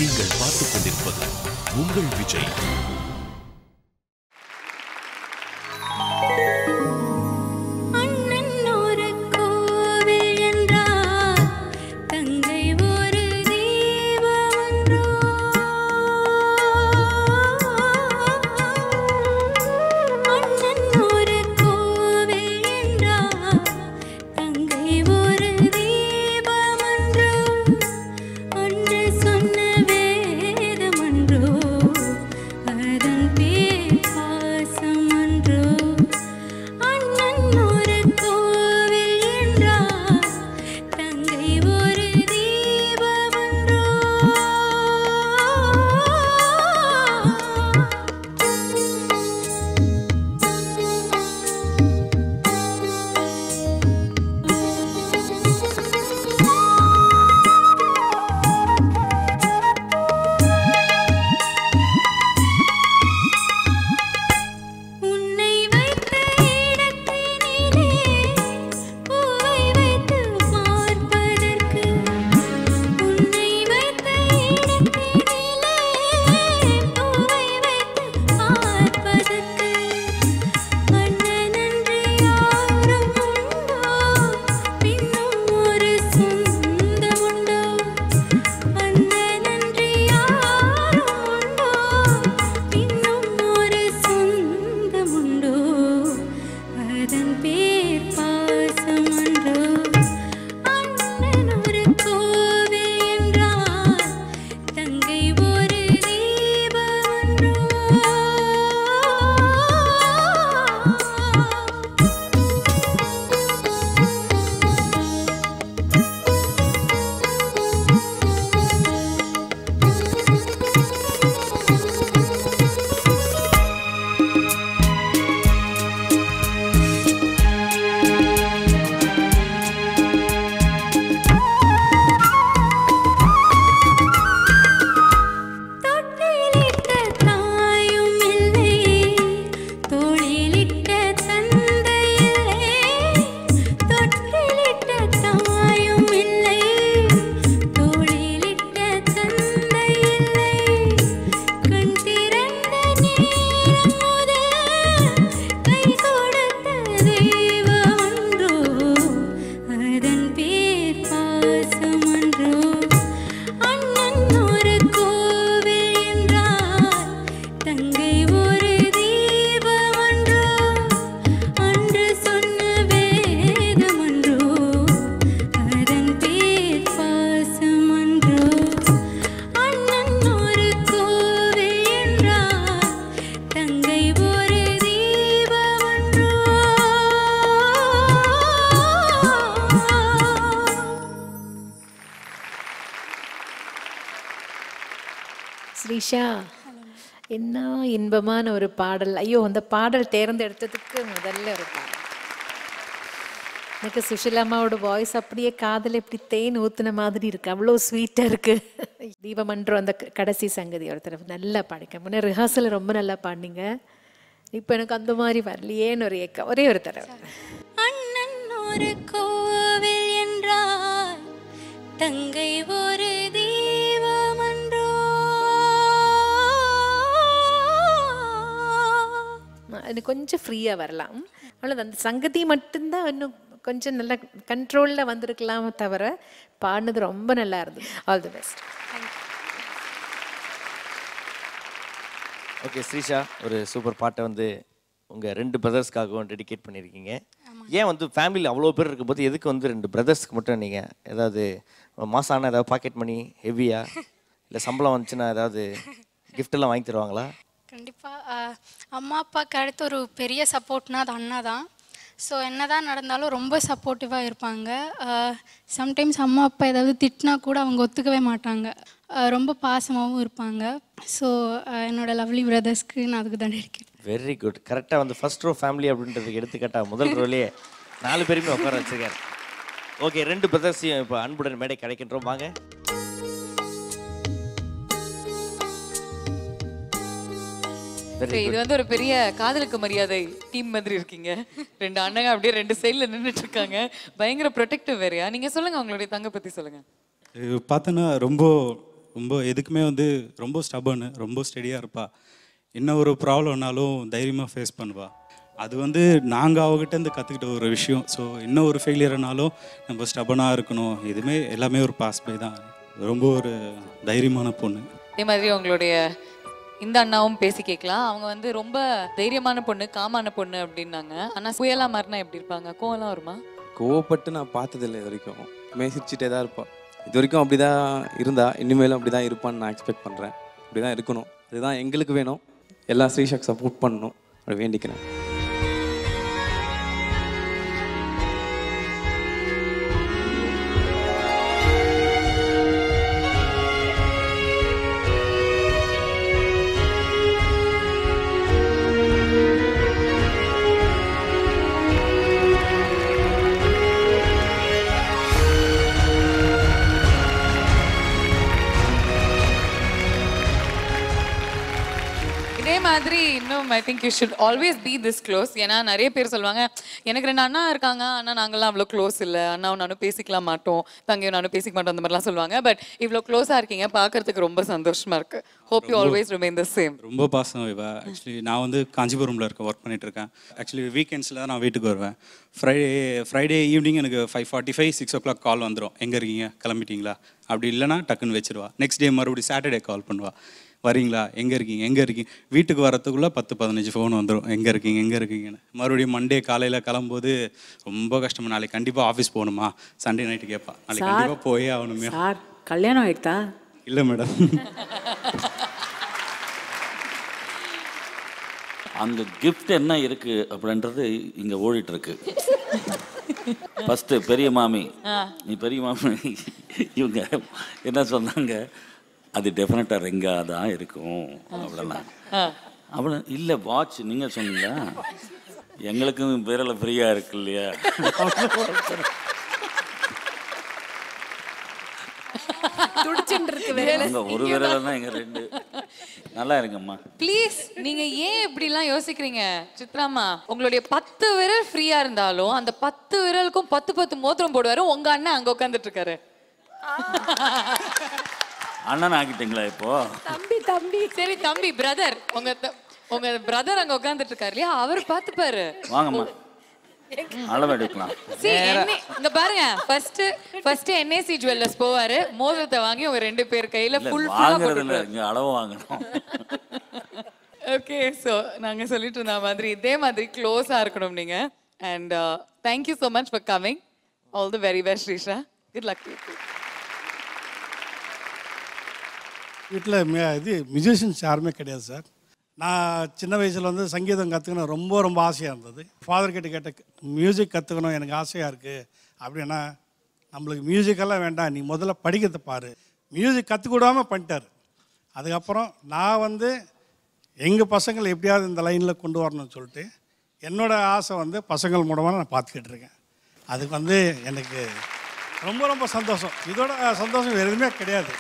நீங்கள் பார்த்துக் கொண்டிருப்பது உங்கள் விஜய். ஸ்ரீஷா, என்ன இன்பமான ஒரு பாடல். ஐயோ, அந்த பாடல் தேர்ந்தெடுத்ததுக்கு முதல்ல ஒரு பாடல். எனக்கு சுஷிலாமாவோட வாய்ஸ் அப்படியே காதில் எப்படி தேன் ஊத்துன மாதிரி இருக்கு, அவ்வளோ ஸ்வீட்டாக இருக்கு. தீபமன்றம் அந்த கடைசி சங்கதி ஒரு தடவை நல்லா பாடிக்க. முன்னே ரிஹர்சல் ரொம்ப நல்லா பாடினீங்க, இப்போ எனக்கு அந்த மாதிரி வரலையேன்னு ஒரு ஏக்கம். ஒரே ஒரு தடவை. அண்ணன் ஒரு கோவில் என்றால் தங்கை ஒரு தீபமன்றோ. அது கொஞ்சம் ஃப்ரீயாக வரலாம், அவ்வளோதான். அந்த சங்கதி மட்டும்தான் இன்னும் கொஞ்சம் நல்லா கண்ட்ரோலில் வந்திருக்கலாமே தவிர பாடினது ரொம்ப நல்லா இருந்தது. All the best. Okay Srisha, ஒரு சூப்பர் பாட்டை வந்து உங்கள் 2 பிரதர்ஸ்க்காகவும் டெடிகேட் பண்ணியிருக்கீங்க. ஏன் வந்து ஃபேமிலியில் அவ்வளோ பேர் இருக்கும்போது எதுக்கு வந்து 2 பிரதர்ஸ்க்கு மட்டும் நீங்கள் ஏதாவது மாசான ஏதாவது பாக்கெட் மணி ஹெவியாக இல்லை சம்பளம் வந்துச்சுன்னா ஏதாவது கிஃப்டெல்லாம் வாங்கி தருவாங்களா? கண்டிப்பாக அம்மா அப்பாவுக்கு அடுத்து ஒரு பெரிய சப்போர்ட்னா அது அண்ணா தான். ஸோ என்ன தான் நடந்தாலும் ரொம்ப சப்போர்ட்டிவாக இருப்பாங்க. சம்டைம்ஸ் அம்மா அப்பா ஏதாவது திட்டினா கூட அவங்க ஒத்துக்கவே மாட்டாங்க, ரொம்ப பாசமாகவும் இருப்பாங்க. ஸோ என்னோடய லவ்லி பிரதர்ஸ்க்கு நான் அதுக்கு தான் இருக்கேன். Very good. கரெக்டாக வந்து ஃபர்ஸ்ட் ரோ ஃபேமிலி அப்படின்றதுக்கு எடுத்துக்காட்டாக முதல் ரோலே 4 பேருமே உட்கார வச்சுருக்காரு. ஓகே, 2 பிரதர்ஸையும் இப்போ அன்புடன் மேடை கிடைக்கின்றோம். வாங்க. இது வந்து ஒரு பெரிய காதலுக்கு மரியாதை டீம் மாதிரி இருக்கீங்க. 2 அண்ணங்க அப்படியே 2 சைடில் நின்றுட்டு இருக்காங்க. பயங்கர ப்ரொடெக்டிவ் வேறையா? நீங்கள் சொல்லுங்கள், அவங்களுடைய தங்க பற்றி சொல்லுங்கள். இது பார்த்தோன்னா ரொம்ப ரொம்ப எதுக்குமே வந்து ரொம்ப ஸ்டபர்னு, ரொம்ப ஸ்டெடியாக இருப்பா. என்ன ஒரு ப்ராப்ளம்னாலும் தைரியமாக ஃபேஸ் பண்ணுவா. அது வந்து நாங்கள் அவகிட்டேருந்து கற்றுக்கிட்ட ஒரு விஷயம். ஸோ இன்னும் ஒரு ஃபெயிலியர்னாலும் நம்ம ஸ்டபனாக இருக்கணும். எதுவுமே எல்லாமே ஒரு பாஸ் பை தான். ரொம்ப ஒரு தைரியமான பொண்ணு. அதே மாதிரி உங்களுடைய இந்த அண்ணாவும் பேசி கேட்கலாம். அவங்க வந்து ரொம்ப தைரியமான பொண்ணு, காமான பொண்ணு அப்படின்னாங்க. ஆனால் புயலா மாறினா எப்படி இருப்பாங்க? கோவம்லாம் வருமா? கோவப்பட்டு நான் பார்த்ததில்லை இது வரைக்கும். சிரிச்சிட்டே தான் இருப்பாள். இது வரைக்கும் அப்படி தான் இருந்தா, இனிமேலும் அப்படி தான் இருப்பான்னு நான் எக்ஸ்பெக்ட் பண்ணுறேன். அப்படி தான் இருக்கணும். அதுதான் எங்களுக்கு வேணும். எல்லா ஸ்ரீஷாக்கு சப்போர்ட் பண்ணணும் அப்படி வேண்டிக்கிறேன். இதே மாதிரி இன்னும் I think you should always be this close. ஏன்னா நிறைய பேர் சொல்லுவாங்க, எனக்கு 2 அண்ணா இருக்காங்க, ஆனால் நாங்கள்லாம் அவ்வளோ க்ளோஸ் இல்லை, அண்ணாவும் நானும் பேசிக்கலாம் மாட்டோம், தங்கையும் நானும் பேசிக்க மாட்டோம், அந்த மாதிரிலாம் சொல்லுவாங்க. பட் இவ்வளோ க்ளோஸாக இருக்கீங்க, பார்க்கறதுக்கு ரொம்ப சந்தோஷமா இருக்கு. Hope you always remain the same. ரொம்ப பாசம் இவ. ஆக்சுவலி நான் வந்து காஞ்சிபுரமில் ஒர்க் பண்ணிட்டு இருக்கேன். ஆக்சுவலி வீக்கெண்ட்ஸில் தான் நான் வீட்டுக்கு வருவேன். ஃப்ரைடே ஈவினிங் எனக்கு 5:45 6 o'clock கால் வந்துடும். எங்கே இருக்கீங்க, கிளம்பிட்டீங்களா? அப்படி இல்லைனா டக்குன்னு வச்சிருவா. நெக்ஸ்ட் டே மறுபடியும் சாட்டர்டே கால் பண்ணுவா. வரீங்களா, எங்கே இருக்கீங்க? வீட்டுக்கு வரத்துக்குள்ளே 10-15 ஃபோன் வந்துடும், எங்கே இருக்கீங்கன்னு. மறுபடியும் மண்டே காலையில் கிளம்பும்போது ரொம்ப கஷ்டமா, நாளைக்கு கண்டிப்பாக ஆஃபீஸ் போகணுமா, சண்டே நைட்டு கேட்பா, நாளைக்கு கண்டிப்பாக போயே ஆகணுமே. சார் கல்யாணம் ஆயிடுதா? இல்லை மேடம். அங்கே கிஃப்ட் என்ன இருக்கு அப்படின்றது இங்கே ஓடிட்டு இருக்கு. ஃபஸ்ட்டு பெரிய மாமி, நீ பெரிய மாமி இவங்க என்ன சொன்னாங்க, அது டெஃபினட்டாக ரெங்கா தான் இருக்கும் அப்படிலாம். அவ்வளோ இல்லை, வாட்ச் நீங்கள் சொன்னீங்களா, எங்களுக்கும் விரல ஃப்ரீயாக இருக்கு இல்லையா. ஒரு விரல் தான், எங்க 2 நல்லா இருக்கும்மா. ப்ளீஸ், நீங்க ஏன் இப்படிலாம் யோசிக்கிறீங்க? சித்ராமா, உங்களுடைய 10 விரல் ஃப்ரீயா இருந்தாலும் அந்த 10 விரலுக்கும் 10 மோதிரம் போடுவாரு. உங்க அண்ணன் அங்க உட்காந்துட்டு இருக்காரு. அண்ணன் ஆகிட்டீங்களா இப்போ? தம்பி சரி, தம்பி பிரதர், உங்க பிரதர் அங்க உட்காந்துட்டு இருக்காரு இல்லையா, அவர் பார்த்துப்பாரு. வாங்கம்மா, அளவு எடுக்கலாம். இங்க பாருங்க, ஃபர்ஸ்ட் NAC ஜுவல்லர்ஸ் போவாரு, மோதிரத்தை வாங்கி உங்க 2 பேர் கையில ஃபுல் வாங்குறதுல இங்க அளவு வாங்கணும். ஓகே, சோ நாங்க சொல்லிட்டு இருந்த மாதிரி இதே மாதிரி க்ளோஸா இருக்கணும் நீங்க. And thank you so much for coming. All the very best, Srisha. Good luck to you. வீட்டில் மியூசிஷியன்ஸ் யாருமே கிடையாது சார். நான் சின்ன வயசில் வந்து சங்கீதம் கற்றுக்கணும் ரொம்ப ஆசையாக இருந்தது. ஃபாதர் கிட்ட கேட்ட, மியூசிக் கற்றுக்கணும் எனக்கு ஆசையாக இருக்குது அப்படின்னா, நம்மளுக்கு மியூசிக்கெல்லாம் வேண்டாம், நீ முதல்ல படிக்கிறத பாரு. மியூசிக் கற்றுக்கூடாமல் பண்ணிட்டார். அதுக்கப்புறம் நான் வந்து எங்கள் பசங்களை எப்படியாவது இந்த லைனில் கொண்டு வரணும்னு சொல்லிட்டு என்னோடய ஆசை வந்து பசங்கள் மூலமாக நான் பார்த்துக்கிட்டு இருக்கேன். அதுக்கு வந்து எனக்கு ரொம்ப சந்தோஷம். இதோட சந்தோஷம் வேறு எதுவுமே கிடையாது.